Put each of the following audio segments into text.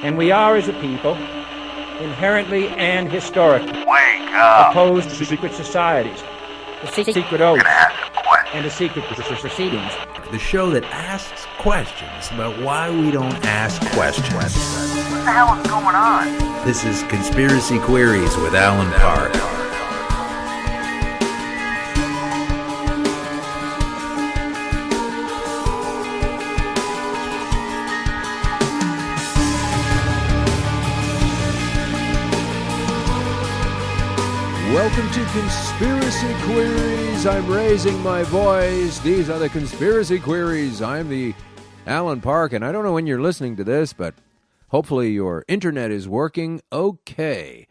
And we are, as a people, inherently and historically Wake up! opposed to secret societies, to secret oaths, and to secret proceedings. The show that asks questions about why we don't ask questions. What the hell is going on? This is Conspiracy Queries with Alan Park. Welcome to Conspiracy Queries. I'm raising my voice. These are the Conspiracy Queries. I'm the Alan Park, and I don't know when you're listening to this, but hopefully your internet is working okay.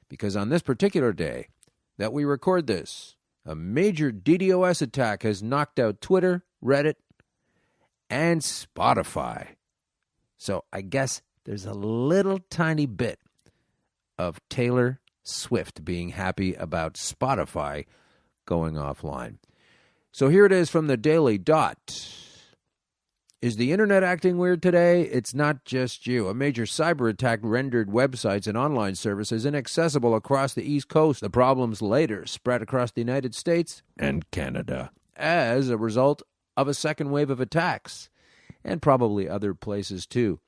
Because on this particular day that we record this, a major DDoS attack has knocked out Twitter, Reddit, and Spotify. So I guess there's a little tiny bit of Taylor Swift being happy about Spotify going offline. So here it is from the Daily Dot. Is the internet acting weird today? It's not just you. A major cyber attack rendered websites and online services inaccessible across the East Coast. The problems later spread across the United States and Canada as a result of a second wave of attacks, and probably other places too.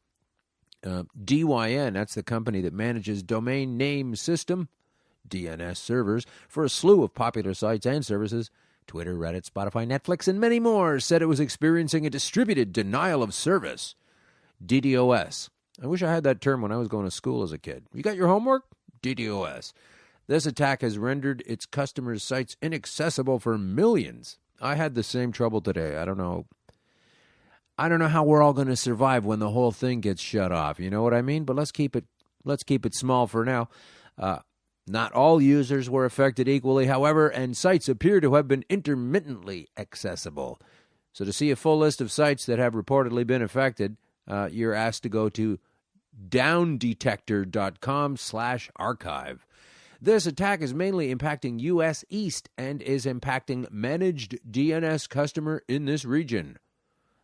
DYN, that's the company that manages domain name system, DNS servers, for a slew of popular sites and services, Twitter, Reddit, Spotify, Netflix, and many more, said it was experiencing a distributed denial of service, DDoS. I wish I had that term when I was going to school as a kid. You got your homework? DDoS. This attack has rendered its customers' sites inaccessible for millions. I had the same trouble today. I don't know how we're all going to survive when the whole thing gets shut off. You know what I mean? But let's keep it small for now. Not all users were affected equally, however, and sites appear to have been intermittently accessible. So to see a full list of sites that have reportedly been affected, you're asked to go to downdetector.com/archive. This attack is mainly impacting U.S. East and is impacting managed DNS customer in this region.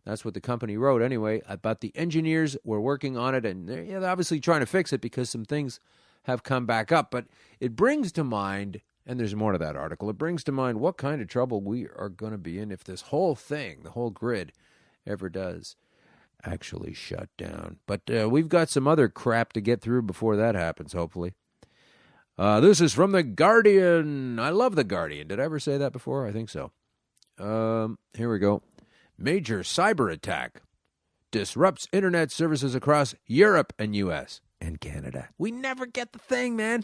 That's what the company wrote anyway, but the engineers were working on it, and they're obviously trying to fix it because some things have come back up. But it brings to mind, and there's more to that article, it brings to mind what kind of trouble we are going to be in if this whole thing, the whole grid, ever does actually shut down. But we've got some other crap to get through before that happens, hopefully. This is from The Guardian. I love The Guardian. Did I ever say that before? I think so. Here we go. Major cyber attack disrupts internet services across Europe and U.S. and Canada. We never get the thing, man.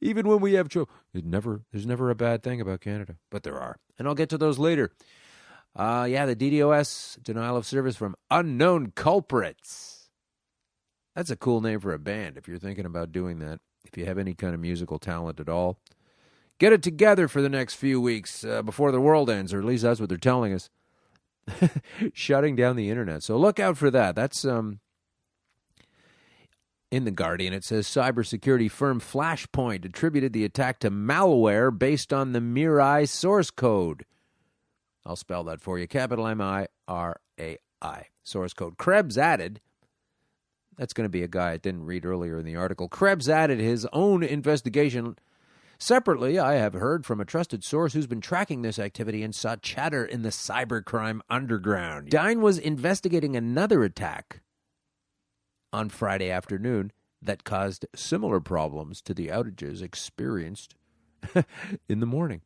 Even when we have trouble. There's never a bad thing about Canada, but there are. And I'll get to those later. The DDoS, denial of service from unknown culprits. That's a cool name for a band if you're thinking about doing that. If you have any kind of musical talent at all. Get it together for the next few weeks before the world ends, or at least that's what they're telling us. Shutting down the internet. So look out for that. That's in The Guardian. It says cybersecurity firm Flashpoint attributed the attack to malware based on the Mirai source code. I'll spell that for you. Capital M-I-R-A-I. Source code. Krebs added, that's going to be a guy I didn't read earlier in the article. Krebs added his own investigation. Separately, I have heard from a trusted source who's been tracking this activity and saw chatter in the cybercrime underground. Dine was investigating another attack on Friday afternoon that caused similar problems to the outages experienced in the morning.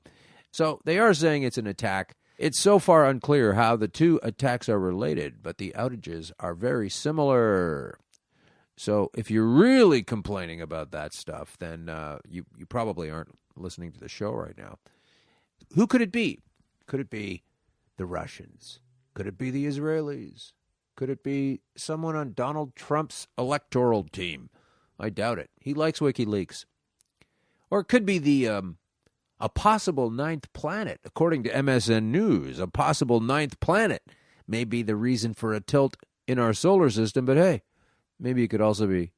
So they are saying it's an attack. It's so far unclear how the two attacks are related, but the outages are very similar. So if you're really complaining about that stuff, then you probably aren't listening to the show right now. Who could it be? Could it be the Russians? Could it be the Israelis? Could it be someone on Donald Trump's electoral team? I doubt it. He likes WikiLeaks. Or it could be a possible ninth planet. According to MSN News, a possible ninth planet may be the reason for a tilt in our solar system, but hey, maybe it could also be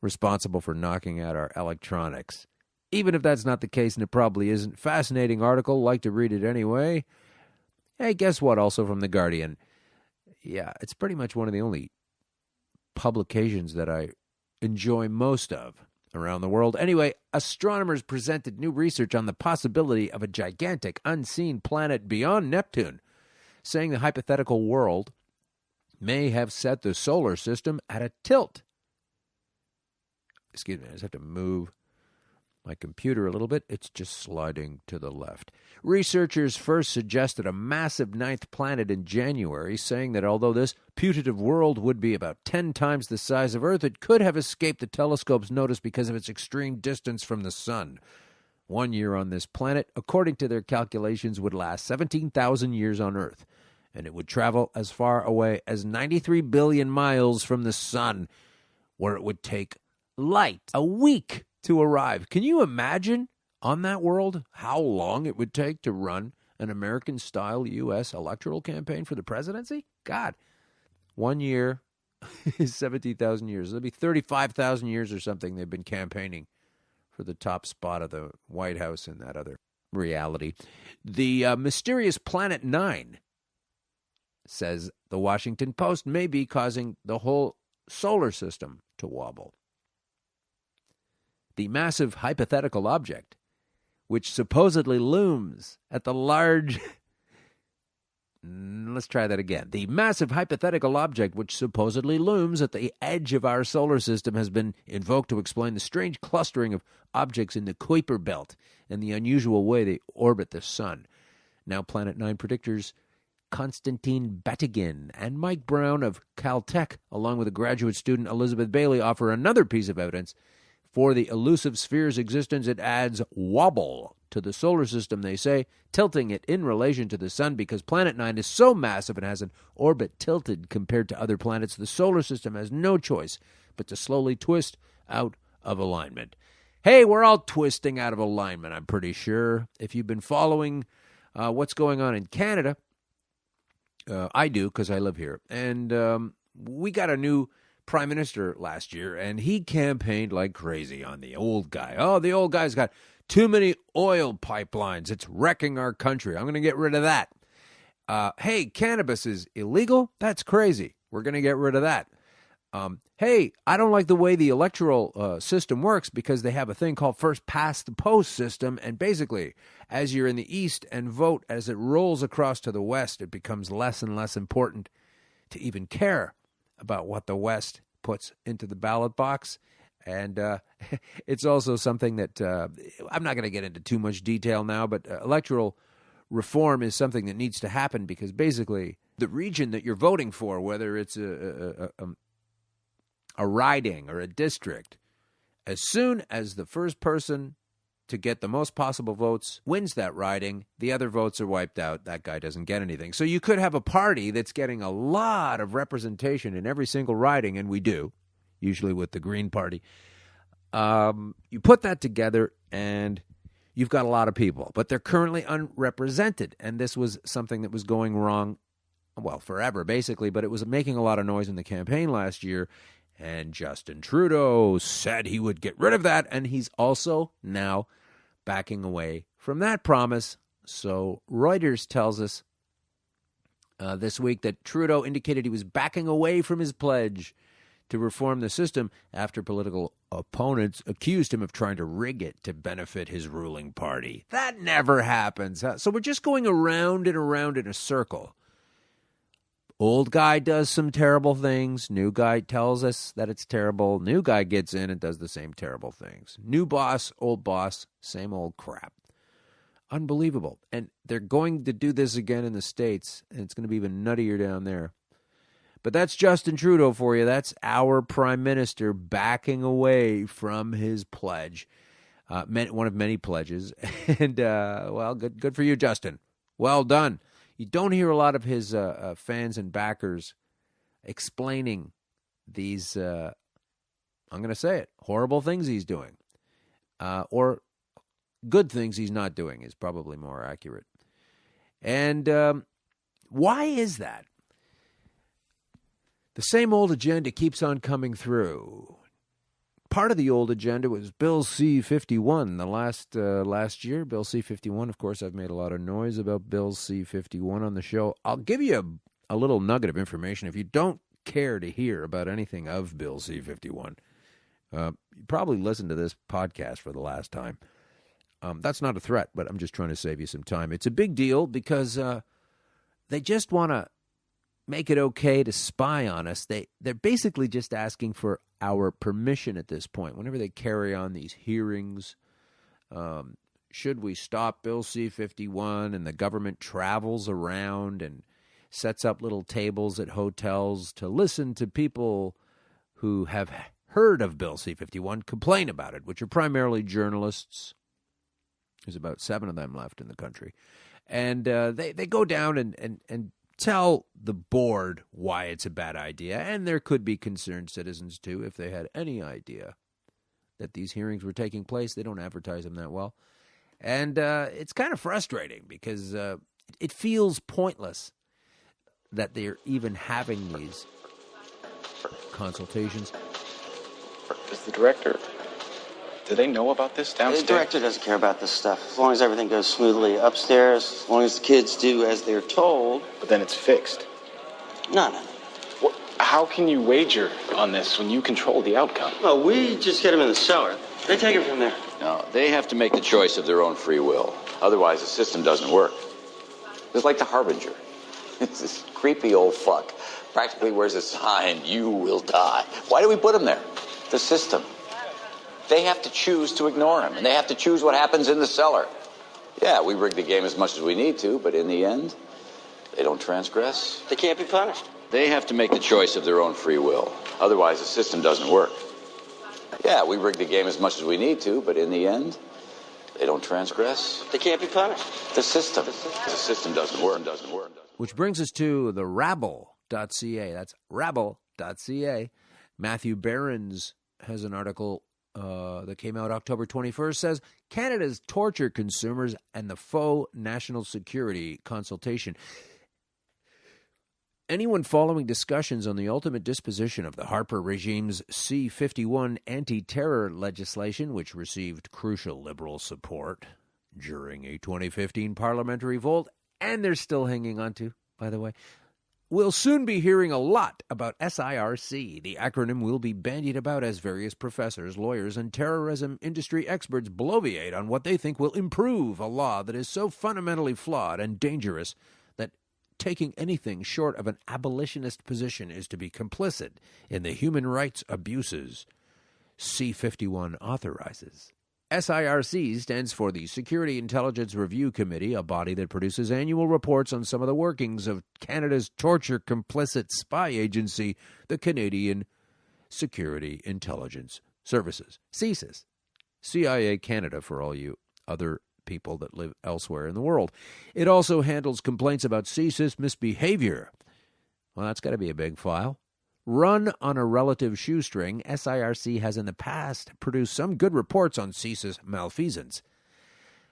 responsible for knocking out our electronics. Even if that's not the case, and it probably isn't. Fascinating article. Like to read it anyway. Hey, guess what? Also from The Guardian. Yeah, it's pretty much one of the only publications that I enjoy most of around the world. Anyway, astronomers presented new research on the possibility of a gigantic unseen planet beyond Neptune, saying the hypothetical world may have set the solar system at a tilt. Excuse me, I just have to move my computer a little bit. It's just sliding to the left. Researchers first suggested a massive ninth planet in January, saying that although this putative world would be about 10 times the size of Earth, it could have escaped the telescope's notice because of its extreme distance from the sun. 1 year on this planet, according to their calculations, would last 17,000 years on Earth, and it would travel as far away as 93 billion miles from the sun, where it would take light a week to arrive. Can you imagine on that world how long it would take to run an American-style U.S. electoral campaign for the presidency? God, 1 year is 17,000 years. It'll be 35,000 years or something they've been campaigning for the top spot of the White House in that other reality. The mysterious Planet 9, says the Washington Post, may be causing the whole solar system to wobble. The massive hypothetical object, which supposedly looms at the large... Let's try that again. The massive hypothetical object, which supposedly looms at the edge of our solar system, has been invoked to explain the strange clustering of objects in the Kuiper belt and the unusual way they orbit the sun. Now Planet 9 predictors Konstantin Batygin and Mike Brown of Caltech, along with a graduate student Elizabeth Bailey, offer another piece of evidence for the elusive sphere's existence. It adds wobble to the solar system, they say, tilting it in relation to the sun because Planet 9 is so massive and has an orbit tilted compared to other planets. The solar system has no choice but to slowly twist out of alignment. Hey, we're all twisting out of alignment, I'm pretty sure. If you've been following what's going on in Canada, I do because I live here. And we got a new prime minister last year, and he campaigned like crazy on the old guy. Oh, the old guy's got too many oil pipelines. It's wrecking our country. I'm going to get rid of that. Hey, cannabis is illegal? That's crazy. We're going to get rid of that. Hey, I don't like the way the electoral system works because they have a thing called first past the post system, and basically, as you're in the east and vote as it rolls across to the west, it becomes less and less important to even care about what the West puts into the ballot box. And it's also something that I'm not going to get into too much detail now, but electoral reform is something that needs to happen because basically the region that you're voting for, whether it's a riding or a district, as soon as the first person to get the most possible votes wins that riding, the other votes are wiped out. That guy doesn't get anything. So you could have a party that's getting a lot of representation in every single riding, and we do, usually with the Green Party. You put that together, and you've got a lot of people, but they're currently unrepresented, and this was something that was going wrong, well, forever, basically, but it was making a lot of noise in the campaign last year, and Justin Trudeau said he would get rid of that, and he's also now backing away from that promise. So Reuters tells us this week that Trudeau indicated he was backing away from his pledge to reform the system after political opponents accused him of trying to rig it to benefit his ruling party. That never happens. So we're just going around and around in a circle. Old guy does some terrible things. New guy tells us that it's terrible. New guy gets in and does the same terrible things. New boss, old boss, same old crap. Unbelievable. And they're going to do this again in the States, and it's going to be even nuttier down there. But that's Justin Trudeau for you. That's our prime minister backing away from his pledge. One of many pledges. And, well, good for you, Justin. Well done. You don't hear a lot of his fans and backers explaining these, I'm going to say it, horrible things he's doing. Or good things he's not doing is probably more accurate. And why is that? The same old agenda keeps on coming through. Part of the old agenda was Bill C-51. The last year, Bill C-51, of course, I've made a lot of noise about Bill C-51 on the show. I'll give you a little nugget of information. If you don't care to hear about anything of Bill C-51, you probably listened to this podcast for the last time. That's not a threat, but I'm just trying to save you some time. It's a big deal because they just want to make it okay to spy on us. They're basically just asking for our permission at this point. Whenever they carry on these hearings, should we stop Bill C-51, and the government travels around and sets up little tables at hotels to listen to people who have heard of Bill C-51 complain about it, which are primarily journalists. There's about 7 of them left in the country. And they go down and tell the board why it's a bad idea, and there could be concerned citizens, too, if they had any idea that these hearings were taking place. They don't advertise them that well. And it's kind of frustrating because it feels pointless that they're even having these consultations. Does the director, do they know about this downstairs? The director doesn't care about this stuff. As long as everything goes smoothly upstairs, as long as the kids do as they're told. But then it's fixed. No. Well, how can you wager on this when you control the outcome? Well, we just get them in the cellar. They take it from there. No, they have to make the choice of their own free will. Otherwise, the system doesn't work. It's like the Harbinger. It's this creepy old fuck. Practically wears a sign, "You will die." Why do we put him there? The system. They have to choose to ignore him, and they have to choose what happens in the cellar. Yeah, we rig the game as much as we need to, but in the end, they don't transgress. They can't be punished. They have to make the choice of their own free will. Otherwise, the system doesn't work. Yeah, we rig the game as much as we need to, but in the end, they don't transgress. They can't be punished. The system doesn't work. Which brings us to the rabble.ca. That's rabble.ca. Matthew Behrens has an article that came out October 21st, says Canada's torture consumers and the faux national security consultation. Anyone following discussions on the ultimate disposition of the Harper regime's C-51 anti-terror legislation, which received crucial Liberal support during a 2015 parliamentary vote, and they're still hanging on to, by the way, will soon be hearing a lot about SIRC. The acronym will be bandied about as various professors, lawyers, and terrorism industry experts bloviate on what they think will improve a law that is so fundamentally flawed and dangerous that taking anything short of an abolitionist position is to be complicit in the human rights abuses C-51 authorizes. SIRC stands for the Security Intelligence Review Committee, a body that produces annual reports on some of the workings of Canada's torture-complicit spy agency, the Canadian Security Intelligence Services, CSIS. CIA Canada for all you other people that live elsewhere in the world. It also handles complaints about CSIS misbehavior. Well, that's got to be a big file. Run on a relative shoestring, SIRC has in the past produced some good reports on CSIS malfeasance.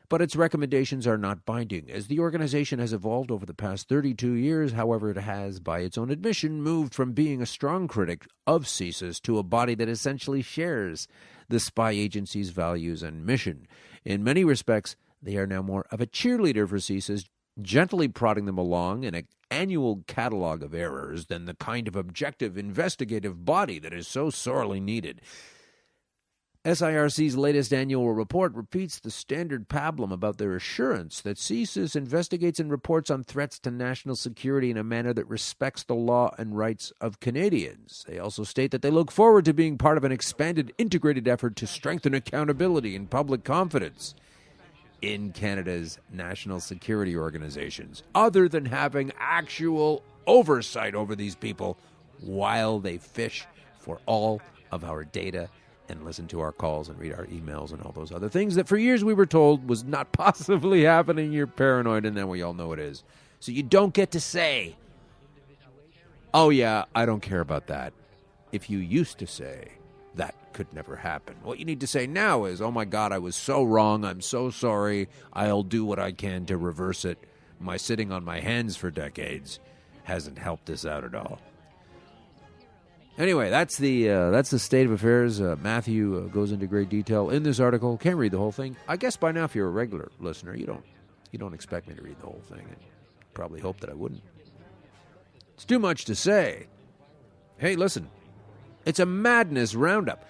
But its recommendations are not binding. As the organization has evolved over the past 32 years, however, it has, by its own admission, moved from being a strong critic of CSIS to a body that essentially shares the spy agency's values and mission. In many respects, they are now more of a cheerleader for CSIS, gently prodding them along in an annual catalog of errors than the kind of objective investigative body that is so sorely needed. SIRC's latest annual report repeats the standard pablum about their assurance that CSIS investigates and reports on threats to national security in a manner that respects the law and rights of Canadians. They also state that they look forward to being part of an expanded, integrated effort to strengthen accountability and public confidence in Canada's national security organizations, other than having actual oversight over these people while they fish for all of our data and listen to our calls and read our emails and all those other things that for years we were told was not possibly happening. You're paranoid, and then we all know it is. So you don't get to say, oh yeah, I don't care about that, if you used to say that could never happen. What you need to say now is, oh my God, I was so wrong. I'm so sorry. I'll do what I can to reverse it. My sitting on my hands for decades hasn't helped us out at all. Anyway, that's the state of affairs. Matthew goes into great detail in this article. Can't read the whole thing. I guess by now, if you're a regular listener, you don't expect me to read the whole thing, and probably hope that I wouldn't. It's too much to say. Hey, listen, it's a madness roundup.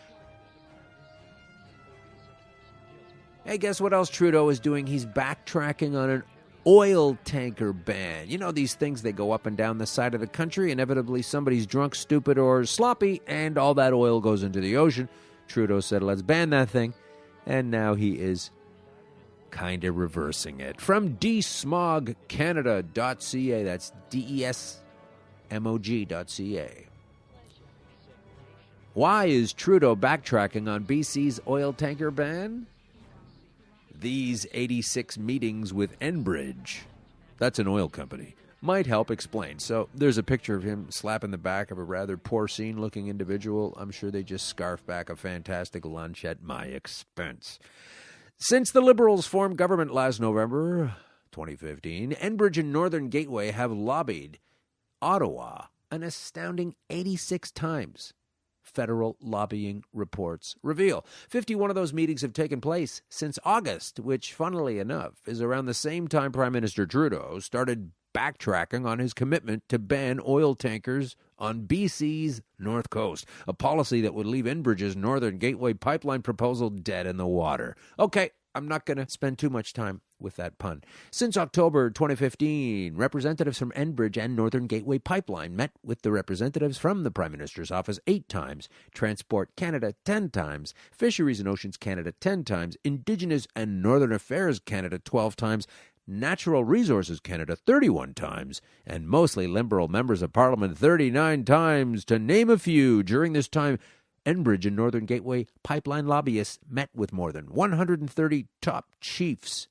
Hey, guess what else Trudeau is doing? He's backtracking on an oil tanker ban. You know, these things, they go up and down the side of the country. Inevitably, somebody's drunk, stupid, or sloppy, and all that oil goes into the ocean. Trudeau said, let's ban that thing. And now he is kind of reversing it. From desmogcanada.ca, that's DESMOG.ca. Why is Trudeau backtracking on BC's oil tanker ban? These 86 meetings with Enbridge, that's an oil company, might help explain. So there's a picture of him slapping the back of a rather porcine-looking individual. I'm sure they just scarfed back a fantastic lunch at my expense. Since the Liberals formed government last November 2015, Enbridge and Northern Gateway have lobbied Ottawa an astounding 86 times. Federal lobbying reports reveal. 51 of those meetings have taken place since August, which, funnily enough, is around the same time Prime Minister Trudeau started backtracking on his commitment to ban oil tankers on BC's North Coast, a policy that would leave Enbridge's Northern Gateway pipeline proposal dead in the water. Okay, I'm not going to spend too much time with that pun. Since October 2015, representatives from Enbridge and Northern Gateway Pipeline met with the representatives from the Prime Minister's office 8 times, Transport Canada 10 times, Fisheries and Oceans Canada 10 times, Indigenous and Northern Affairs Canada 12 times, Natural Resources Canada 31 times, and mostly Liberal members of Parliament 39 times, to name a few. During this time, Enbridge and Northern Gateway pipeline lobbyists met with more than 130 top chiefs.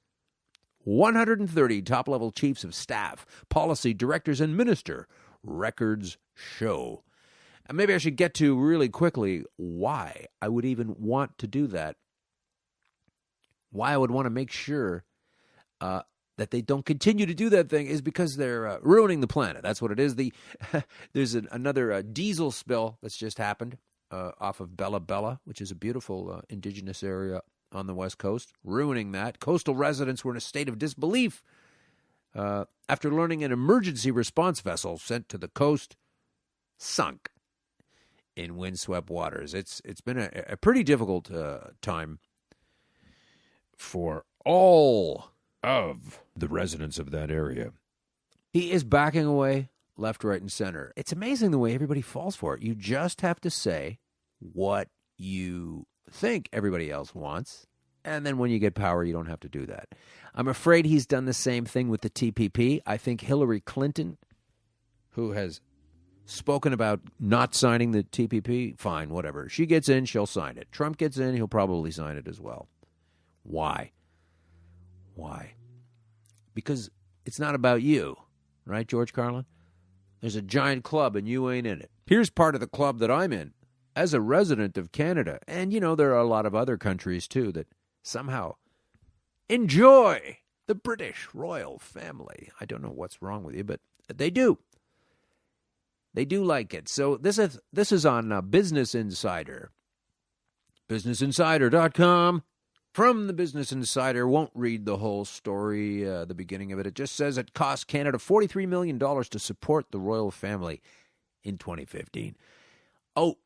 130 top-level chiefs of staff, policy directors, and minister. Records show. And maybe I should get to really quickly why I would even want to do that. Why I would want to make sure that they don't continue to do that thing is because they're ruining the planet. That's what it is. There's another diesel spill that's just happened off of Bella Bella, which is a beautiful indigenous area on the West Coast, ruining that. Coastal residents were in a state of disbelief after learning an emergency response vessel sent to the coast sunk in windswept waters. It's been a pretty difficult time for all of the residents of that area. He is backing away left, right, and center. It's amazing the way everybody falls for it. You just have to say what you think everybody else wants, and then when you get power, you don't have to do that. I'm afraid he's done the same thing with the TPP. I think Hillary Clinton, who has spoken about not signing the TPP, fine, whatever. She gets in, she'll sign it. Trump gets in, he'll probably sign it as well. Why? Because it's not about you, right, George Carlin? There's a giant club and you ain't in it. Here's part of the club that I'm in as a resident of Canada. And, you know, there are a lot of other countries, too, that somehow enjoy the British royal family. I don't know what's wrong with you, but they do. They do like it. So this is on Business Insider. BusinessInsider.com. From the Business Insider, won't read the whole story, the beginning of it. It just says it cost Canada $43 million to support the royal family in 2015. Oh,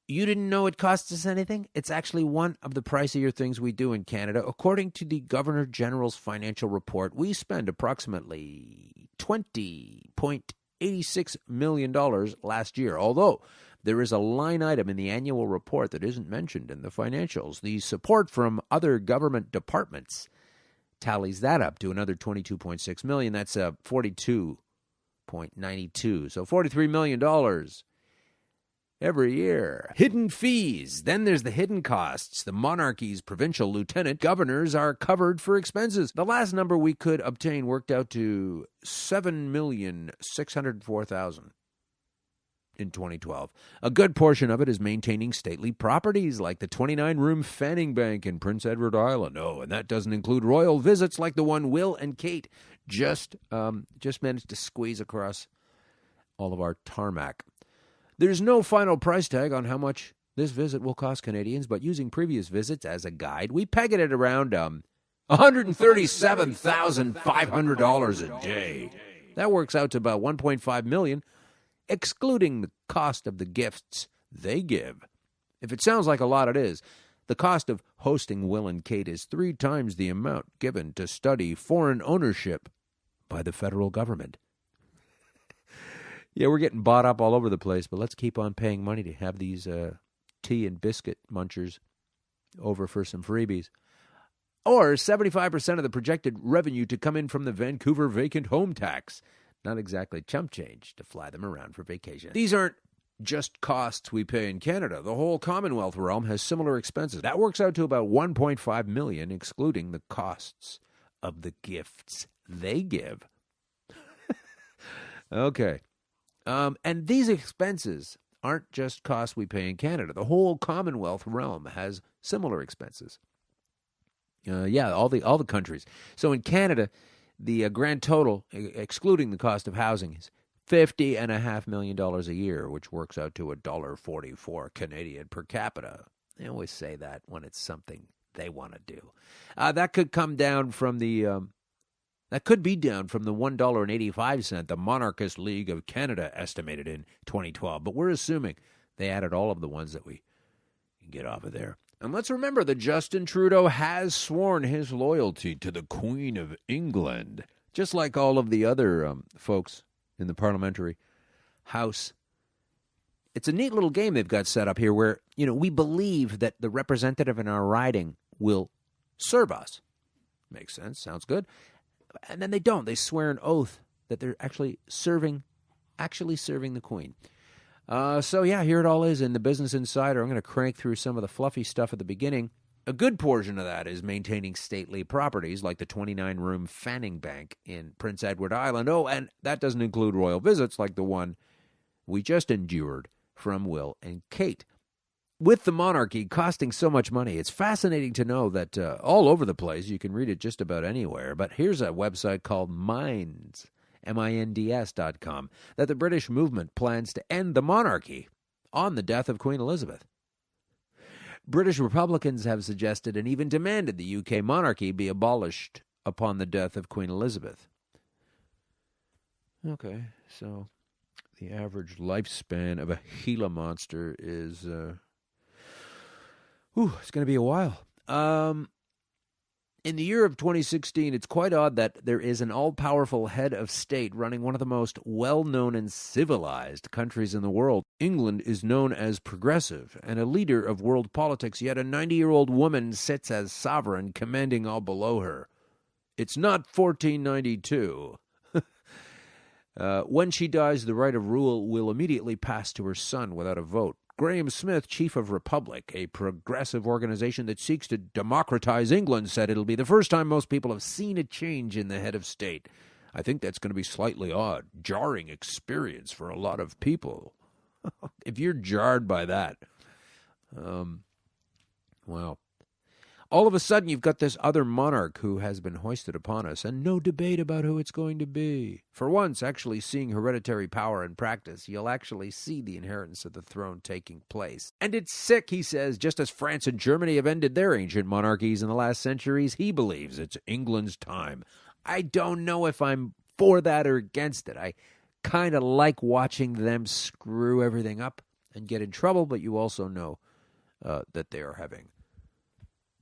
you didn't know it costs us anything? It's actually one of the pricier things we do in Canada. According to the Governor General's financial report, we spend approximately $20.86 million last year, although there is a line item in the annual report that isn't mentioned in the financials. The support from other government departments tallies that up to another $22.6 million. That's $42.92. So $43 million every year. Hidden fees. Then there's the hidden costs. The monarchy's provincial lieutenant governors are covered for expenses. The last number we could obtain worked out to $7,604,000. In 2012. A good portion of it is maintaining stately properties like the 29-room Fanning Bank in Prince Edward Island. Oh, and that doesn't include royal visits like the one Will and Kate just managed to squeeze across all of our tarmac. There's no final price tag on how much this visit will cost Canadians, but using previous visits as a guide, we peg it at around $137,500 a day. That works out to about $1.5 million. excluding the cost of the gifts they give. If it sounds like a lot, it is. The cost of hosting Will and Kate is 3 times the amount given to study foreign ownership by the federal government. Yeah, we're getting bought up all over the place, but let's keep on paying money to have these tea and biscuit munchers over for some freebies. Or 75% of the projected revenue to come in from the Vancouver vacant home tax. Not exactly chump change to fly them around for vacation. These aren't just costs we pay in Canada. The whole Commonwealth realm has similar expenses. That works out to about $1.5 million, excluding the costs of the gifts they give. Okay. And these expenses aren't just costs we pay in Canada. The whole Commonwealth realm has similar expenses. All the countries. So in Canada, the grand total, excluding the cost of housing, is $50.5 million a year, which works out to $1.44 Canadian per capita. They always say that when it's something they want to do. That could come down from the $1.85 the Monarchist League of Canada estimated in 2012. But we're assuming they added all of the ones that we can get off of there. And let's remember that Justin Trudeau has sworn his loyalty to the Queen of England, just like all of the other folks in the parliamentary house. It's a neat little game they've got set up here where, we believe that the representative in our riding will serve us. Makes sense. Sounds good. And then they don't. They swear an oath that they're actually serving the Queen. Here it all is in the Business Insider. I'm going to crank through some of the fluffy stuff at the beginning. A good portion of that is maintaining stately properties like the 29-room Fanning Bank in Prince Edward Island. Oh, and that doesn't include royal visits like the one we just endured from Will and Kate. With the monarchy costing so much money, it's fascinating to know that all over the place, you can read it just about anywhere, but here's a website called Minds, MINDS.com, that the British movement plans to end the monarchy on the death of Queen Elizabeth. British Republicans have suggested and even demanded the UK monarchy be abolished upon the death of Queen Elizabeth. Okay, so the average lifespan of a Gila monster is, it's going to be a while. In the year of 2016, it's quite odd that there is an all-powerful head of state running one of the most well-known and civilized countries in the world. England is known as progressive and a leader of world politics, yet a 90-year-old woman sits as sovereign, commanding all below her. It's not 1492. When she dies, the right of rule will immediately pass to her son without a vote. Graham Smith, chief of Republic, a progressive organization that seeks to democratize England, said it'll be the first time most people have seen a change in the head of state. I think that's going to be slightly odd, jarring experience for a lot of people. If you're jarred by that, wow. All of a sudden, you've got this other monarch who has been hoisted upon us, and no debate about who it's going to be. For once, actually seeing hereditary power in practice, you'll actually see the inheritance of the throne taking place. And it's sick, he says, just as France and Germany have ended their ancient monarchies in the last centuries, he believes it's England's time. I don't know if I'm for that or against it. I kind of like watching them screw everything up and get in trouble, but you also know that they are having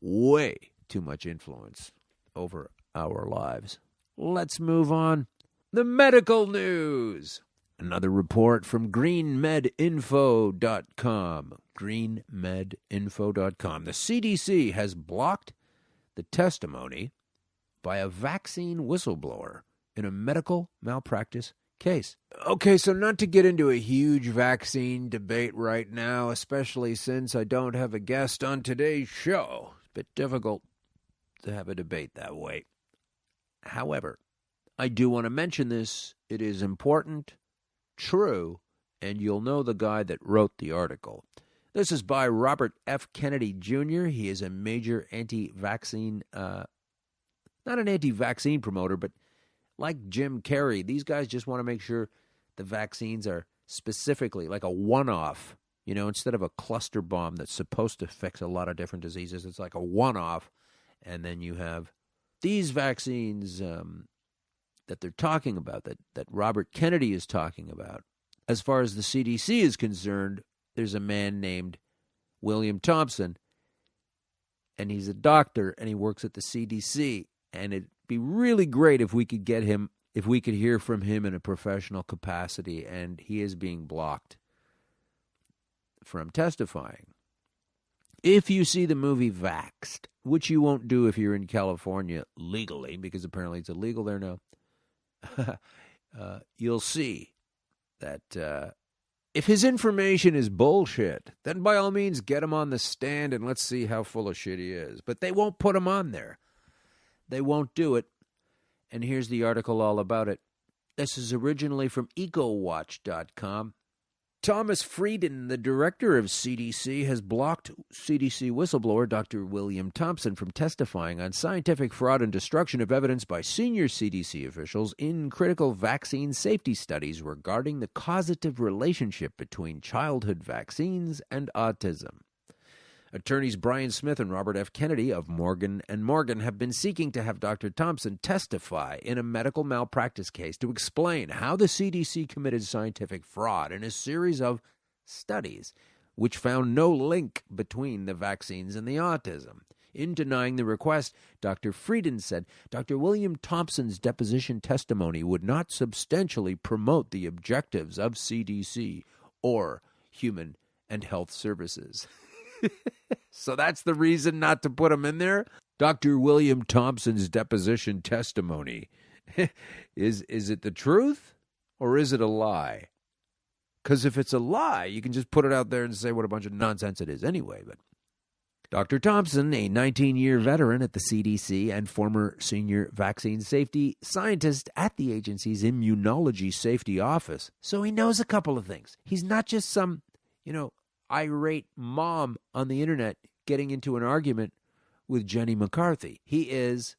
way too much influence over our lives. Let's move on. The medical news. Another report from greenmedinfo.com. Greenmedinfo.com. The CDC has blocked the testimony by a vaccine whistleblower in a medical malpractice case. Okay, so not to get into a huge vaccine debate right now, especially since I don't have a guest on today's show. Bit difficult to have a debate that way. However, I do want to mention this. It is important, true, and you'll know the guy that wrote the article. This is by Robert F. Kennedy Jr. He is a major anti-vaccine, not an anti-vaccine promoter, but like Jim Carrey, these guys just want to make sure the vaccines are specifically like a one-off. You know, instead of a cluster bomb that's supposed to fix a lot of different diseases, it's like a one-off. And then you have these vaccines that they're talking about, that Robert Kennedy is talking about. as far as the CDC is concerned, there's a man named William Thompson, and he's a doctor, and he works at the CDC, and it'd be really great if we could get him, if we could hear from him in a professional capacity, and he is being blocked from testifying. If you see the movie Vaxxed, which you won't do if you're in California legally, because apparently it's illegal there now, you'll see that if his information is bullshit, then by all means get him on the stand and let's see how full of shit he is. But they won't put him on there. They won't do it. And here's the article all about it. This is originally from EcoWatch.com. Thomas Frieden, the director of CDC, has blocked CDC whistleblower Dr. William Thompson from testifying on scientific fraud and destruction of evidence by senior CDC officials in critical vaccine safety studies regarding the causative relationship between childhood vaccines and autism. Attorneys Brian Smith and Robert F. Kennedy of Morgan & Morgan have been seeking to have Dr. Thompson testify in a medical malpractice case to explain how the CDC committed scientific fraud in a series of studies which found no link between the vaccines and the autism. In denying the request, Dr. Frieden said Dr. William Thompson's deposition testimony would not substantially promote the objectives of CDC or Human and Health Services. So that's the reason not to put him in there? Dr. William Thompson's deposition testimony. Is it the truth or is it a lie? Because if it's a lie, you can just put it out there and say what a bunch of nonsense it is anyway. But Dr. Thompson, a 19-year veteran at the CDC and former senior vaccine safety scientist at the agency's immunology safety office, so he knows a couple of things. He's not just some, irate mom on the internet getting into an argument with Jenny McCarthy. He is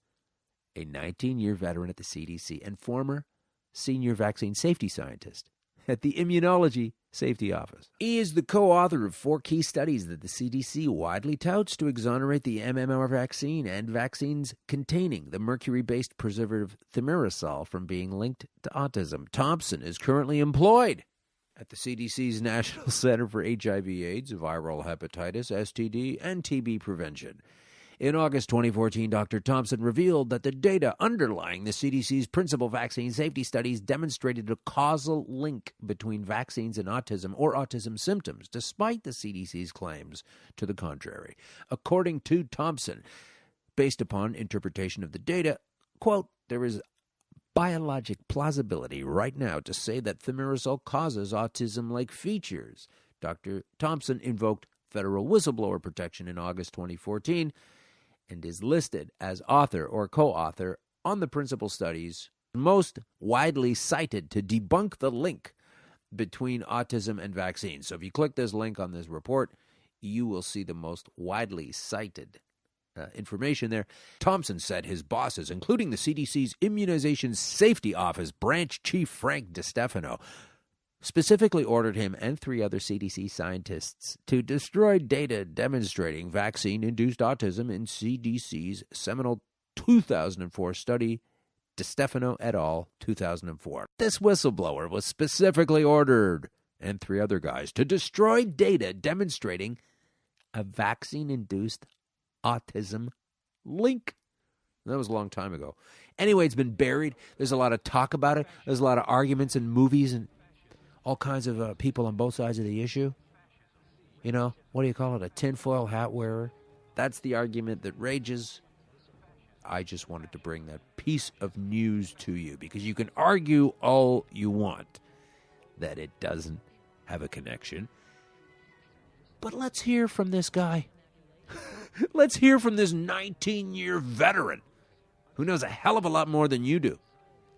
a 19-year veteran at the CDC and former senior vaccine safety scientist at the Immunology Safety Office. He is the co-author of 4 key studies that the CDC widely touts to exonerate the MMR vaccine and vaccines containing the mercury-based preservative thimerosal from being linked to autism. Thompson is currently employed at the CDC's National Center for HIV/AIDS, Viral Hepatitis, STD, and TB Prevention. In August 2014, Dr. Thompson revealed that the data underlying the CDC's principal vaccine safety studies demonstrated a causal link between vaccines and autism or autism symptoms, despite the CDC's claims to the contrary. According to Thompson, based upon interpretation of the data, quote, there is biologic plausibility right now to say that thimerosal causes autism-like features. Dr. Thompson invoked federal whistleblower protection in August 2014 and is listed as author or co-author on the principal studies most widely cited to debunk the link between autism and vaccines. So if you click this link on this report, you will see the most widely cited information there. Thompson said his bosses, including the CDC's Immunization Safety Office branch chief Frank DiStefano, specifically ordered him and 3 other CDC scientists to destroy data demonstrating vaccine-induced autism in CDC's seminal 2004 study, DiStefano et al., 2004. This whistleblower was specifically ordered, and 3 other guys, to destroy data demonstrating a vaccine-induced autism link. That was a long time ago. Anyway, it's been buried. There's a lot of talk about it. There's a lot of arguments and movies and all kinds of people on both sides of the issue. What do you call it? A tinfoil hat wearer. That's the argument that rages. I just wanted to bring that piece of news to you because you can argue all you want that it doesn't have a connection. But let's hear from this guy. Let's hear from this 19-year veteran who knows a hell of a lot more than you do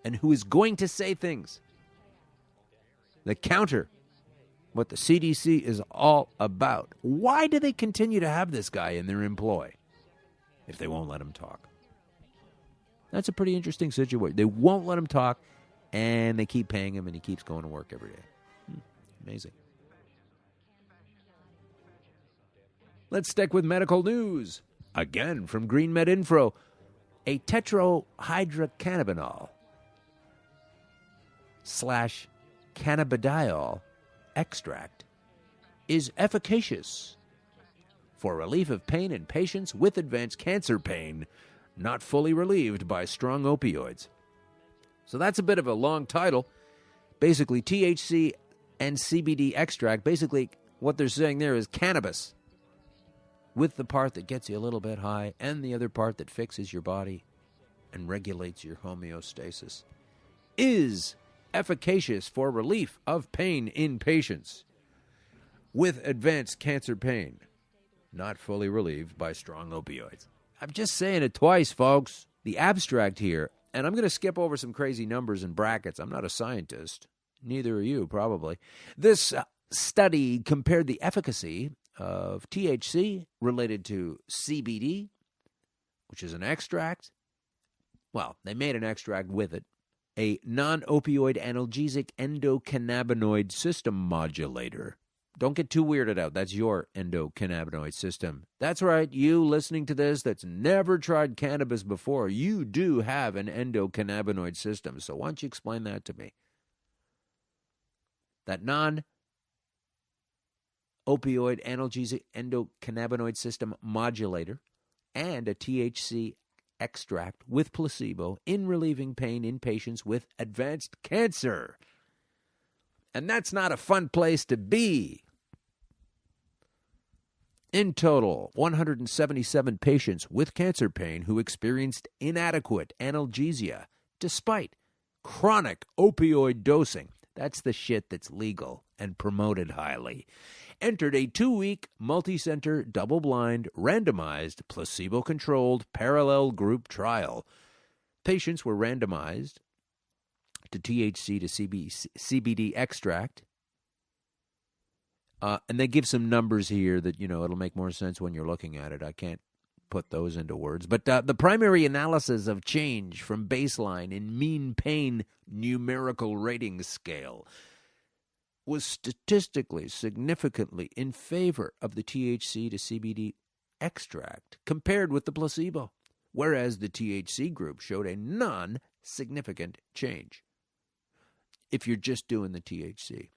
and who is going to say things that counter what the CDC is all about. Why do they continue to have this guy in their employ if they won't let him talk? That's a pretty interesting situation. They won't let him talk, and they keep paying him, and he keeps going to work every day. Amazing. Let's stick with medical news. Again, from Green Med Info, a tetrahydrocannabinol / cannabidiol extract is efficacious for relief of pain in patients with advanced cancer pain not fully relieved by strong opioids. So that's a bit of a long title. Basically, THC and CBD extract, basically what they're saying there is cannabis, with the part that gets you a little bit high and the other part that fixes your body and regulates your homeostasis, is efficacious for relief of pain in patients with advanced cancer pain not fully relieved by strong opioids. I'm just saying it twice, folks. The abstract here, and I'm going to skip over some crazy numbers and brackets. I'm not a scientist. Neither are you, probably. This study compared the efficacy of THC related to CBD, which is an extract. Well, they made an extract with it. A non-opioid analgesic endocannabinoid system modulator. Don't get too weirded out. That's your endocannabinoid system. That's right. You listening to this that's never tried cannabis before, you do have an endocannabinoid system. So why don't you explain that to me? That non-opioid analgesic endocannabinoid system modulator and a THC extract with placebo in relieving pain in patients with advanced cancer. And that's not a fun place to be. In total, 177 patients with cancer pain who experienced inadequate analgesia despite chronic opioid dosing, that's the shit that's legal and promoted highly, entered a 2-week, multi-center, double-blind, randomized, placebo-controlled, parallel group trial. Patients were randomized to THC to CBD extract. And they give some numbers here that, it'll make more sense when you're looking at it. I can't put those into words. But the primary analysis of change from baseline in mean pain numerical rating scale was statistically significantly in favor of the THC to CBD extract compared with the placebo, whereas the THC group showed a non-significant change if you're just doing the THC.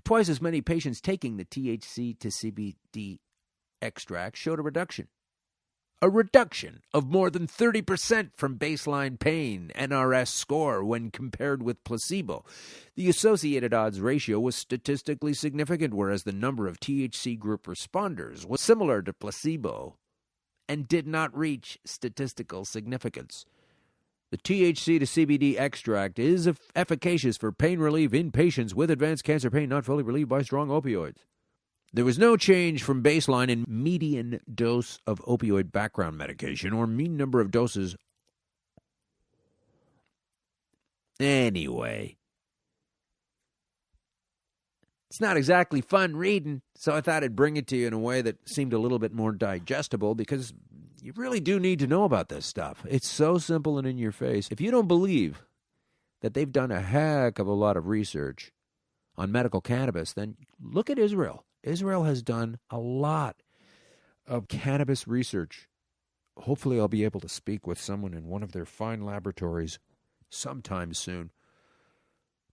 Twice as many patients taking the THC to CBD extract showed a reduction of more than 30% from baseline pain NRS score when compared with placebo. The associated odds ratio was statistically significant, whereas the number of THC group responders was similar to placebo and did not reach statistical significance. The THC to CBD extract is efficacious for pain relief in patients with advanced cancer pain not fully relieved by strong opioids. There was no change from baseline in median dose of opioid background medication or mean number of doses. Anyway, it's not exactly fun reading, so I thought I'd bring it to you in a way that seemed a little bit more digestible because you really do need to know about this stuff. It's so simple and in your face. If you don't believe that they've done a heck of a lot of research on medical cannabis, then look at Israel. Israel has done a lot of cannabis research. Hopefully I'll be able to speak with someone in one of their fine laboratories sometime soon.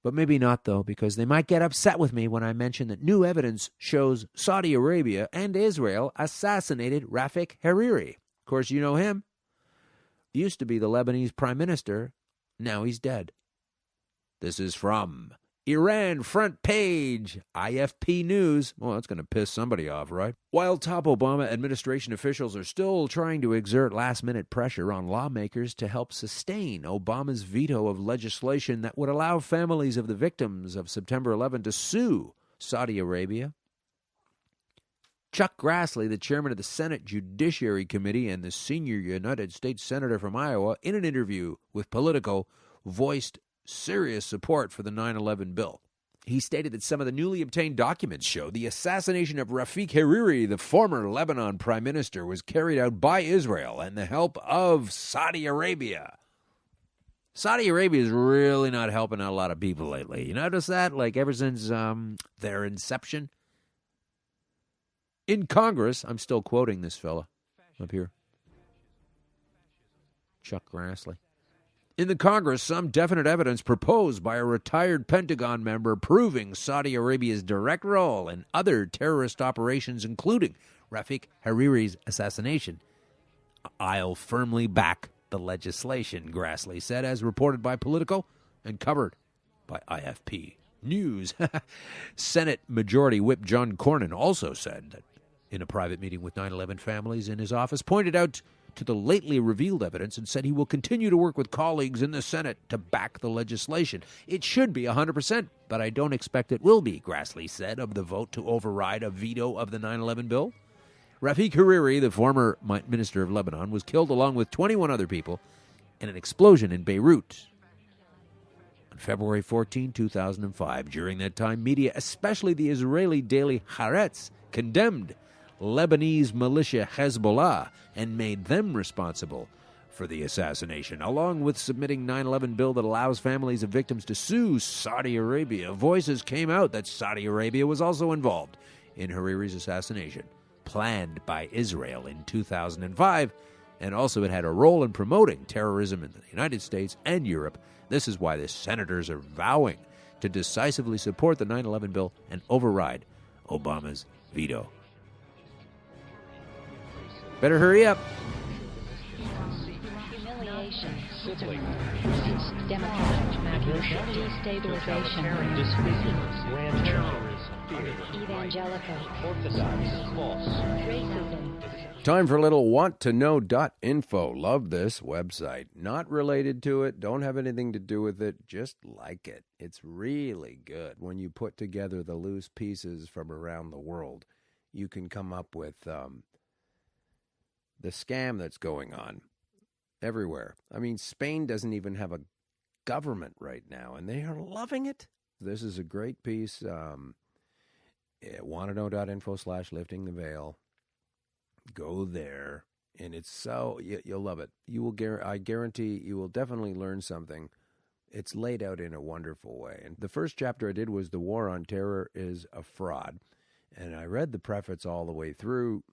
But maybe not, though, because they might get upset with me when I mention that new evidence shows Saudi Arabia and Israel assassinated Rafik Hariri. Of course, you know him. He used to be the Lebanese prime minister. Now he's dead. This is from Iran front page, IFP News. Well, that's going to piss somebody off, right? While top Obama administration officials are still trying to exert last-minute pressure on lawmakers to help sustain Obama's veto of legislation that would allow families of the victims of September 11 to sue Saudi Arabia, Chuck Grassley, the chairman of the Senate Judiciary Committee and the senior United States Senator from Iowa, in an interview with Politico, voiced serious support for the 9/11 bill. He stated that some of the newly obtained documents show the assassination of Rafik Hariri, the former Lebanon prime minister, was carried out by Israel and the help of Saudi Arabia. Saudi Arabia is really not helping out a lot of people lately. You notice that? Like ever since their inception? In Congress, I'm still quoting this fella up here, Chuck Grassley. In the Congress, some definite evidence proposed by a retired Pentagon member proving Saudi Arabia's direct role in other terrorist operations, including Rafik Hariri's assassination. I'll firmly back the legislation, Grassley said, as reported by Politico and covered by IFP News. Senate Majority Whip John Cornyn also said that in a private meeting with 9/11 families in his office, pointed out to the lately revealed evidence and said he will continue to work with colleagues in the Senate to back the legislation. It should be 100%, but I don't expect it will be, Grassley said of the vote to override a veto of the 9/11 bill. Rafik Hariri, the former minister of Lebanon, was killed along with 21 other people in an explosion in Beirut on February 14, 2005. During that time, media, especially the Israeli daily Haaretz, condemned Lebanese militia Hezbollah and made them responsible for the assassination, along with submitting 9/11 bill that allows families of victims to sue Saudi Arabia. Voices came out that Saudi Arabia was also involved in Hariri's assassination, planned by Israel in 2005, and also it had a role in promoting terrorism in the United States and Europe. This is why the senators are vowing to decisively support the 9/11 bill and override Obama's veto. Better hurry up. Humiliation, democratic destabilization, evangelical, racism. Time for a little wanttoknow.info. Love this website. Not related to it, don't have anything to do with it, just like it. It's really good. When you put together the loose pieces from around the world, you can come up with the scam that's going on everywhere. I mean, Spain doesn't even have a government right now, and they are loving it. This is a great piece. Wanttoknow.info/lifting the veil. Go there, and it's so you'll love it. You will. I guarantee you will definitely learn something. It's laid out in a wonderful way. And the first chapter I did was "The War on Terror is a Fraud," and I read the preface all the way through.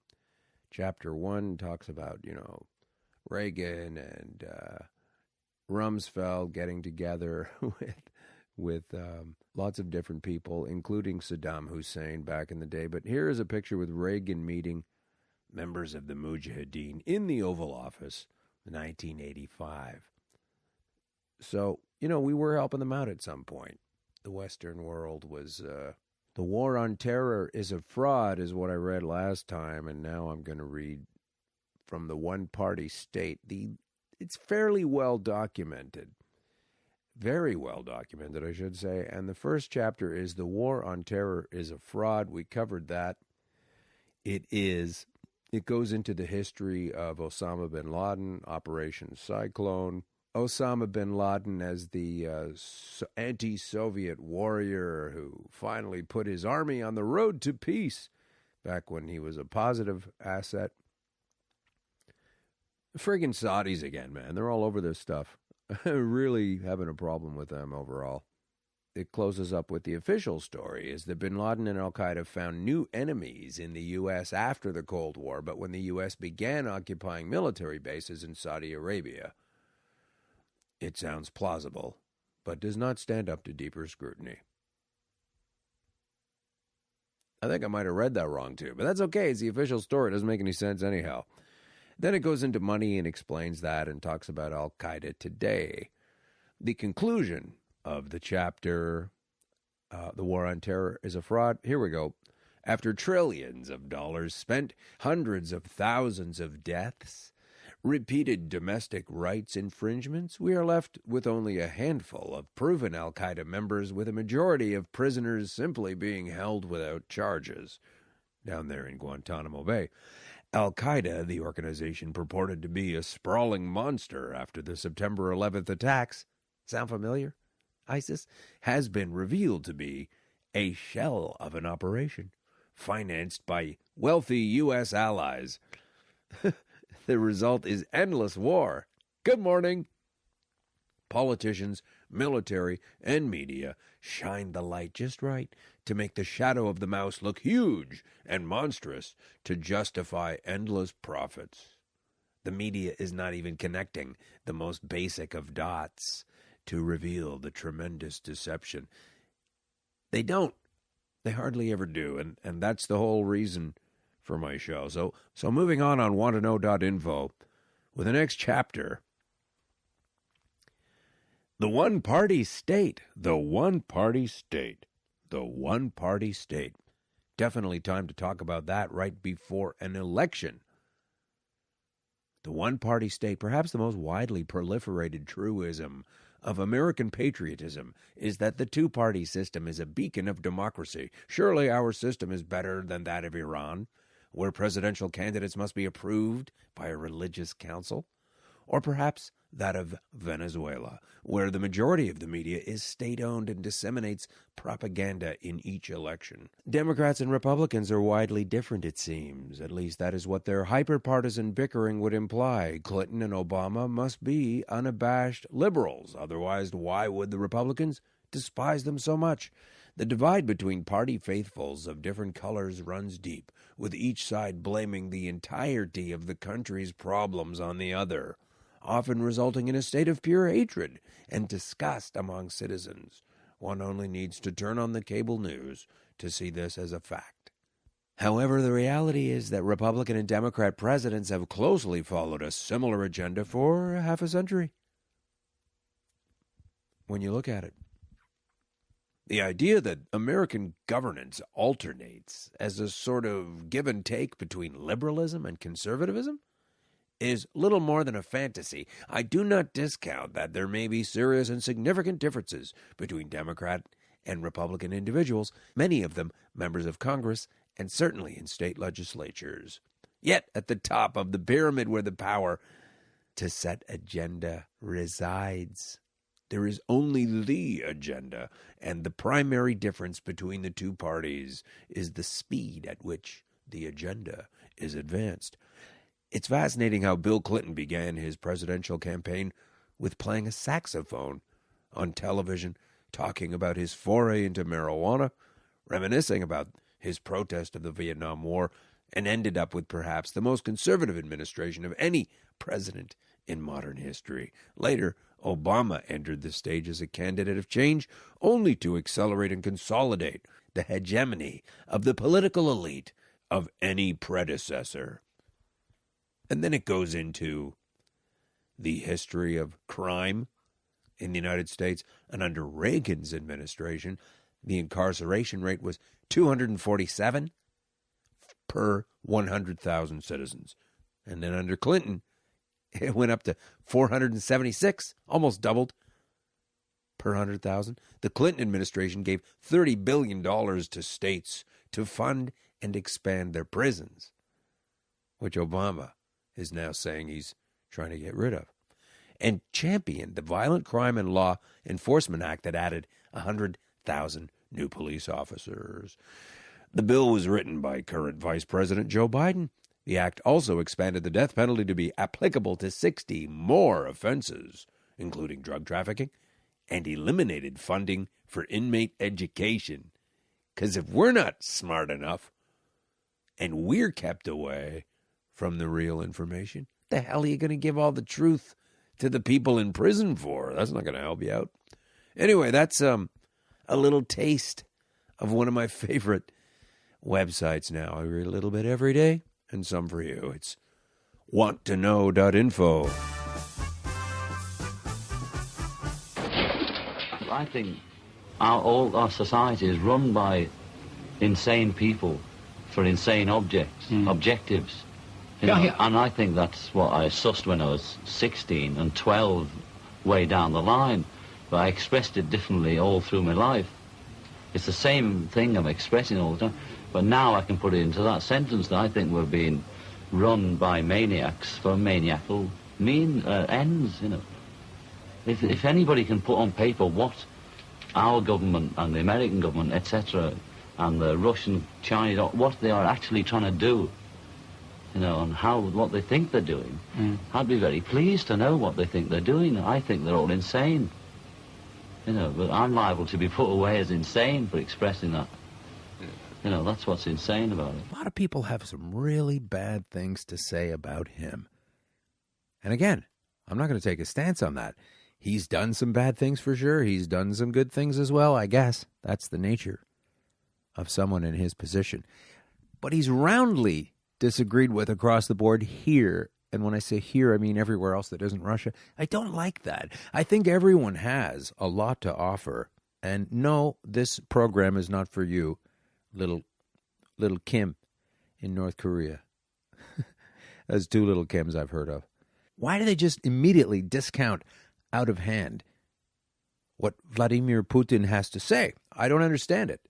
Chapter 1 talks about, Reagan and Rumsfeld getting together with lots of different people, including Saddam Hussein back in the day. But here is a picture with Reagan meeting members of the Mujahideen in the Oval Office, 1985. So, we were helping them out at some point. The Western world was... The war on terror is a fraud is what I read last time, and now I'm going to read from the one-party state. It's fairly well documented. Very well documented, I should say. And the first chapter is The War on Terror is a Fraud. We covered that. It goes into the history of Osama bin Laden, Operation Cyclone, Osama bin Laden as the anti-Soviet warrior who finally put his army on the road to peace back when he was a positive asset. Friggin' Saudis again, man. They're all over this stuff. Really having a problem with them overall. It closes up with the official story is that bin Laden and al-Qaeda found new enemies in the U.S. after the Cold War, but when the U.S. began occupying military bases in Saudi Arabia. It sounds plausible, but does not stand up to deeper scrutiny. I think I might have read that wrong too, but that's okay. It's the official story. It doesn't make any sense anyhow. Then it goes into money and explains that and talks about Al-Qaeda today. The conclusion of the chapter, The War on Terror is a Fraud. Here we go. After trillions of dollars spent, hundreds of thousands of deaths, repeated domestic rights infringements, we are left with only a handful of proven al-Qaeda members, with a majority of prisoners simply being held without charges down there in Guantanamo Bay. Al-Qaeda, the organization purported to be a sprawling monster after the September 11th attacks, sound familiar? ISIS has been revealed to be a shell of an operation financed by wealthy U.S. allies. The result is endless war. Good morning. Politicians, military, and media shine the light just right to make the shadow of the mouse look huge and monstrous to justify endless profits. The media is not even connecting the most basic of dots to reveal the tremendous deception. They don't. They hardly ever do, and that's the whole reason for my show. So moving on wanttoknow.info, with the next chapter, the one-party state. The one-party state. The one-party state. Definitely time to talk about that right before an election. The one-party state, perhaps the most widely proliferated truism of American patriotism, is that the two-party system is a beacon of democracy. Surely our system is better than that of Iran, where presidential candidates must be approved by a religious council, or perhaps that of Venezuela, where the majority of the media is state-owned and disseminates propaganda in each election. Democrats and Republicans are widely different, it seems. At least that is what their hyper-partisan bickering would imply. Clinton and Obama must be unabashed liberals. Otherwise, why would the Republicans despise them so much? The divide between party faithfuls of different colors runs deep, with each side blaming the entirety of the country's problems on the other, often resulting in a state of pure hatred and disgust among citizens. One only needs to turn on the cable news to see this as a fact. However, the reality is that Republican and Democrat presidents have closely followed a similar agenda for half a century. When you look at it, the idea that American governance alternates as a sort of give and take between liberalism and conservatism is little more than a fantasy. I do not discount that there may be serious and significant differences between Democrat and Republican individuals, many of them members of Congress and certainly in state legislatures. Yet at the top of the pyramid where the power to set agenda resides, there is only the agenda, and the primary difference between the two parties is the speed at which the agenda is advanced. It's fascinating how Bill Clinton began his presidential campaign with playing a saxophone on television, talking about his foray into marijuana, reminiscing about his protest of the Vietnam War, and ended up with perhaps the most conservative administration of any president in modern history. Later, Obama entered the stage as a candidate of change, only to accelerate and consolidate the hegemony of the political elite of any predecessor. And then it goes into the history of crime in the United States. And under Reagan's administration, the incarceration rate was 247 per 100,000 citizens. And then under Clinton, it went up to 476, almost doubled per 100,000. The Clinton administration gave $30 billion to states to fund and expand their prisons, which Obama is now saying he's trying to get rid of, and championed the Violent Crime and Law Enforcement Act that added 100,000 new police officers. The bill was written by current Vice President Joe Biden. The act also expanded the death penalty to be applicable to 60 more offenses, including drug trafficking, and eliminated funding for inmate education. Because if we're not smart enough and we're kept away from the real information, the hell are you going to give all the truth to the people in prison for? That's not going to help you out. Anyway, that's a little taste of one of my favorite websites now. I read a little bit every day, and some for you. It's wanttoknow.info. I think all our society is run by insane people for insane objectives. You know, and I think that's what I sussed when I was 16 and 12 way down the line. But I expressed it differently all through my life. It's the same thing I'm expressing all the time. But now I can put it into that sentence that I think we're being run by maniacs for maniacal ends, you know. If anybody can put on paper what our government and the American government, etc., and the Russian, Chinese, what they are actually trying to do, you know, and what they think they're doing, I'd be very pleased to know what they think they're doing. I think they're all insane, you know, but I'm liable to be put away as insane for expressing that. You know, that's what's insane about it. A lot of people have some really bad things to say about him. And again, I'm not going to take a stance on that. He's done some bad things for sure. He's done some good things as well, I guess. That's the nature of someone in his position. But he's roundly disagreed with across the board here. And when I say here, I mean everywhere else that isn't Russia. I don't like that. I think everyone has a lot to offer. And no, this program is not for you, little Kim in North Korea. There's 2 little Kims I've heard of. Why do they just immediately discount out of hand what Vladimir Putin has to say? I don't understand it.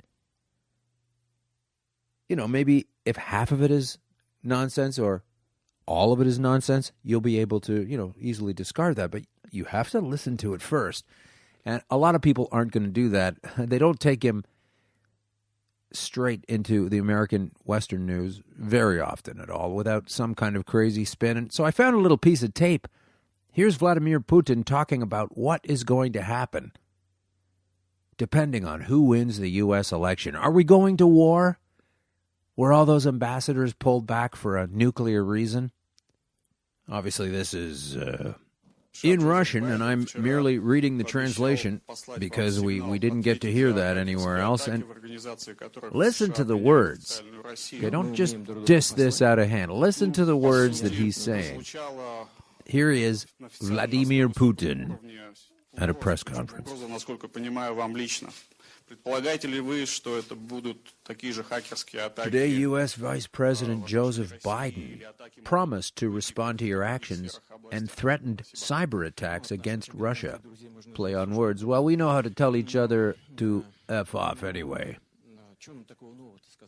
Maybe if half of it is nonsense or all of it is nonsense, you'll be able to, easily discard that. But you have to listen to it first. And a lot of people aren't going to do that. They don't take him straight into the American Western news very often at all without some kind of crazy spin. And so I found a little piece of tape. Here's Vladimir Putin talking about what is going to happen depending on who wins the U.S. election. Are we going to war? Were all those ambassadors pulled back for a nuclear reason? Obviously, this is in Russian, and I'm merely reading the translation because we didn't get to hear that anywhere else. And listen to the words. Okay, don't just diss this out of hand. Listen to the words that he's saying. Here he is, Vladimir Putin, at a press conference. Today, U.S. Vice President Joseph Biden promised to respond to your actions and threatened cyber attacks against Russia. Play on words. Well, we know how to tell each other to F off anyway.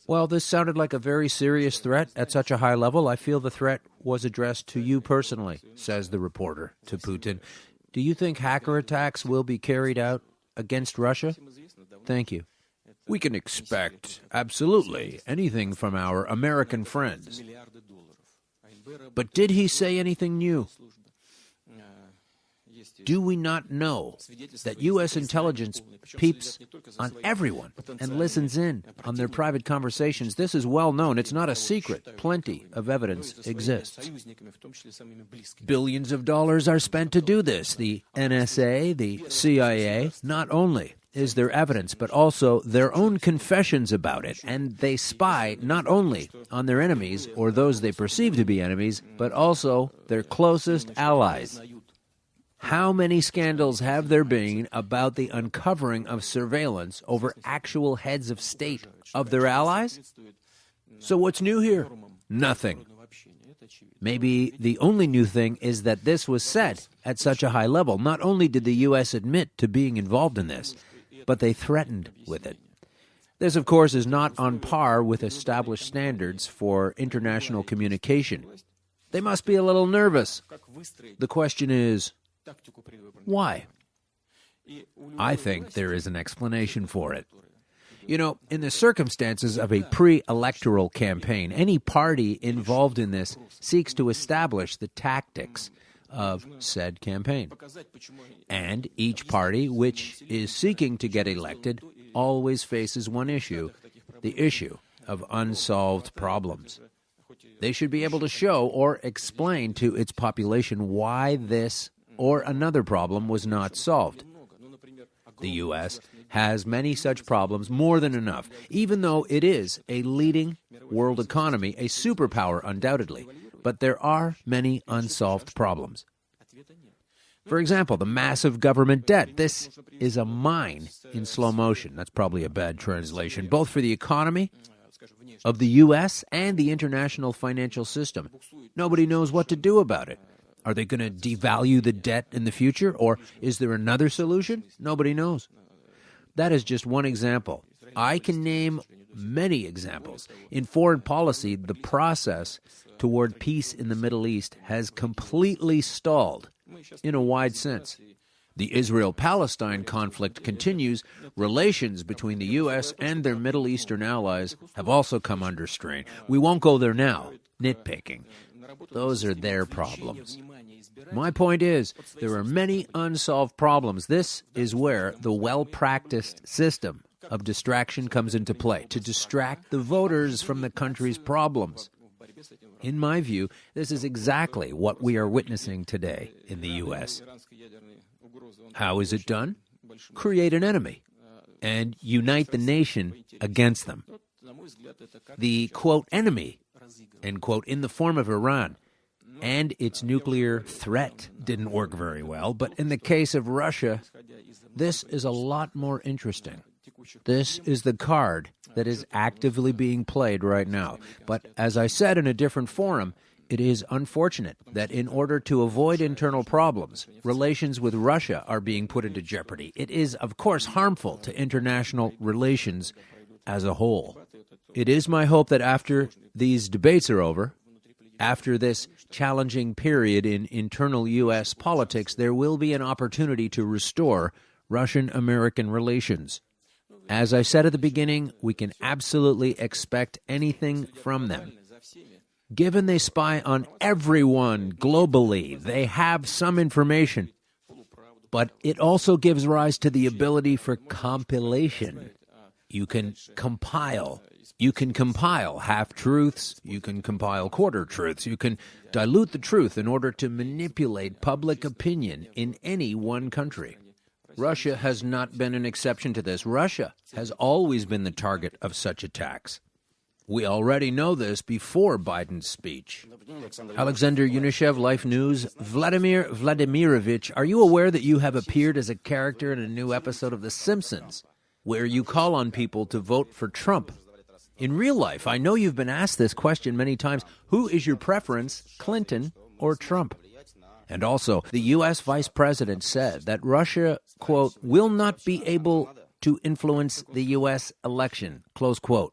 Well, this sounded like a very serious threat at such a high level. I feel the threat was addressed to you personally, says the reporter to Putin. Do you think hacker attacks will be carried out against Russia? Thank you. We can expect, absolutely, anything from our American friends. But did he say anything new? Do we not know that U.S. intelligence peeps on everyone and listens in on their private conversations? This is well known. It's not a secret. Plenty of evidence exists. Billions of dollars are spent to do this. The NSA, the CIA, not only is there evidence, but also their own confessions about it. And they spy not only on their enemies or those they perceive to be enemies, but also their closest allies. How many scandals have there been about the uncovering of surveillance over actual heads of state of their allies? So what's new here? Nothing. Maybe the only new thing is that this was said at such a high level. Not only did the U.S. admit to being involved in this, but they threatened with it. This, of course, is not on par with established standards for international communication. They must be a little nervous. The question is, why? I think there is an explanation for it. You know, in the circumstances of a pre-electoral campaign, any party involved in this seeks to establish the tactics of said campaign. And each party which is seeking to get elected always faces one issue, the issue of unsolved problems. They should be able to show or explain to its population why this or another problem was not solved. The U.S. has many such problems, more than enough, even though it is a leading world economy, a superpower undoubtedly. But there are many unsolved problems. For example, the massive government debt. This is a mine in slow motion. That's probably a bad translation, both for the economy of the U.S. and the international financial system. Nobody knows what to do about it. Are they going to devalue the debt in the future, or is there another solution? Nobody knows. That is just one example. I can name many examples. In foreign policy, the process toward peace in the Middle East has completely stalled in a wide sense. The Israel-Palestine conflict continues. Relations between the U.S. and their Middle Eastern allies have also come under strain. We won't go there now. Nitpicking. Those are their problems. My point is, there are many unsolved problems. This is where the well-practiced system of distraction comes into play, to distract the voters from the country's problems. In my view, this is exactly what we are witnessing today in the U.S. How is it done? Create an enemy and unite the nation against them. The, quote, enemy, end quote, in the form of Iran and its nuclear threat didn't work very well, but in the case of Russia, this is a lot more interesting. This is the card that is actively being played right now. But as I said in a different forum, it is unfortunate that in order to avoid internal problems, relations with Russia are being put into jeopardy. It is, of course, harmful to international relations as a whole. It is my hope that after these debates are over, after this challenging period in internal U.S. politics, there will be an opportunity to restore Russian-American relations. As I said at the beginning, we can absolutely expect anything from them. Given they spy on everyone globally, they have some information. But it also gives rise to the ability for compilation. You can compile. You can compile half-truths. You can compile quarter-truths. You can dilute the truth in order to manipulate public opinion in any one country. Russia has not been an exception to this. Russia has always been the target of such attacks. We already know this before Biden's speech. Alexander Yunishev, Life News. Vladimir Vladimirovich, are you aware that you have appeared as a character in a new episode of The Simpsons, where you call on people to vote for Trump? In real life, I know you've been asked this question many times. Who is your preference, Clinton or Trump? And also, the U.S. Vice President said that Russia, quote, will not be able to influence the U.S. election, close quote.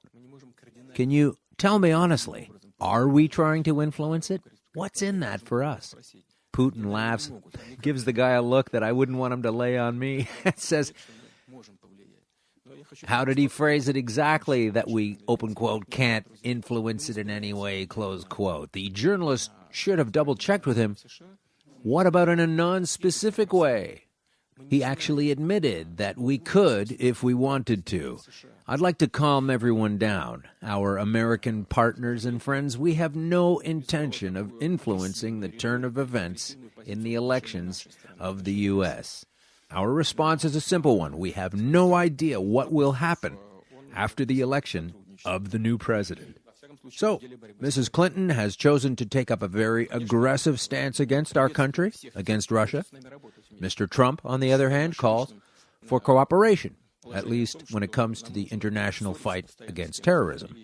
Can you tell me honestly, are we trying to influence it? What's in that for us? Putin laughs, gives the guy a look that I wouldn't want him to lay on me, and says, how did he phrase it exactly that we, open quote, can't influence it in any way, close quote? The journalist should have double-checked with him. What about in a non-specific way? He actually admitted that we could if we wanted to. I'd like to calm everyone down. Our American partners and friends, we have no intention of influencing the turn of events in the elections of the U.S. Our response is a simple one. We have no idea what will happen after the election of the new president. So, Mrs. Clinton has chosen to take up a very aggressive stance against our country, against Russia. Mr. Trump, on the other hand, calls for cooperation, at least when it comes to the international fight against terrorism.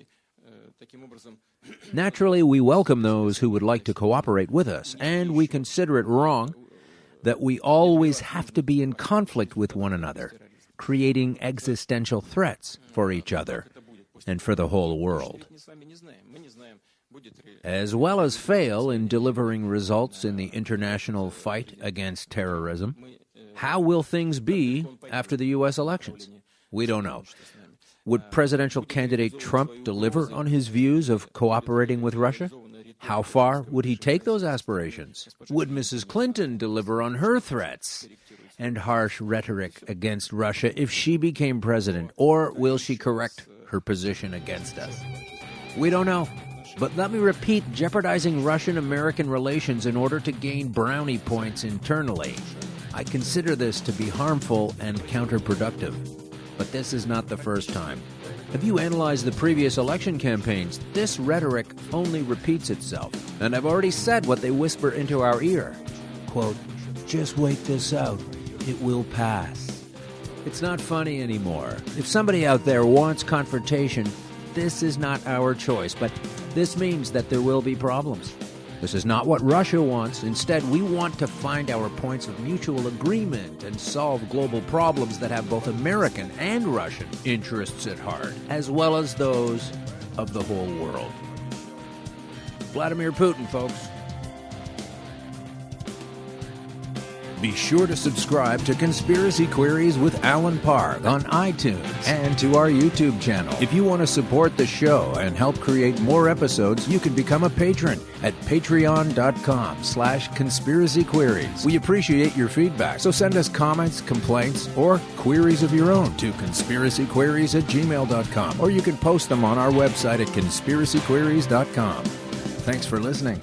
Naturally, we welcome those who would like to cooperate with us, and we consider it wrong that we always have to be in conflict with one another, creating existential threats for each other and for the whole world, as well as fail in delivering results in the international fight against terrorism. How will things be after the U.S. elections? We don't know. Would presidential candidate Trump deliver on his views of cooperating with Russia? How far would he take those aspirations? Would Mrs. Clinton deliver on her threats and harsh rhetoric against Russia if she became president, or will she correct her position against us? We don't know. But let me repeat, jeopardizing Russian-American relations in order to gain brownie points internally. I consider this to be harmful and counterproductive. But this is not the first time. Have you analyzed the previous election campaigns? This rhetoric only repeats itself. And I've already said what they whisper into our ear. Quote, just wait this out. It will pass. It's not funny anymore. If somebody out there wants confrontation, this is not our choice, but this means that there will be problems. This is not what Russia wants. Instead, we want to find our points of mutual agreement and solve global problems that have both American and Russian interests at heart, as well as those of the whole world. Vladimir Putin, folks. Be sure to subscribe to Conspiracy Queries with Alan Park on iTunes And to our YouTube channel. If you want to support the show and help create more episodes, you can become a patron at patreon.com/conspiracyqueries. We appreciate your feedback, so send us comments, complaints, or queries of your own to conspiracyqueries@gmail.com, or you can post them on our website at conspiracyqueries.com. Thanks for listening.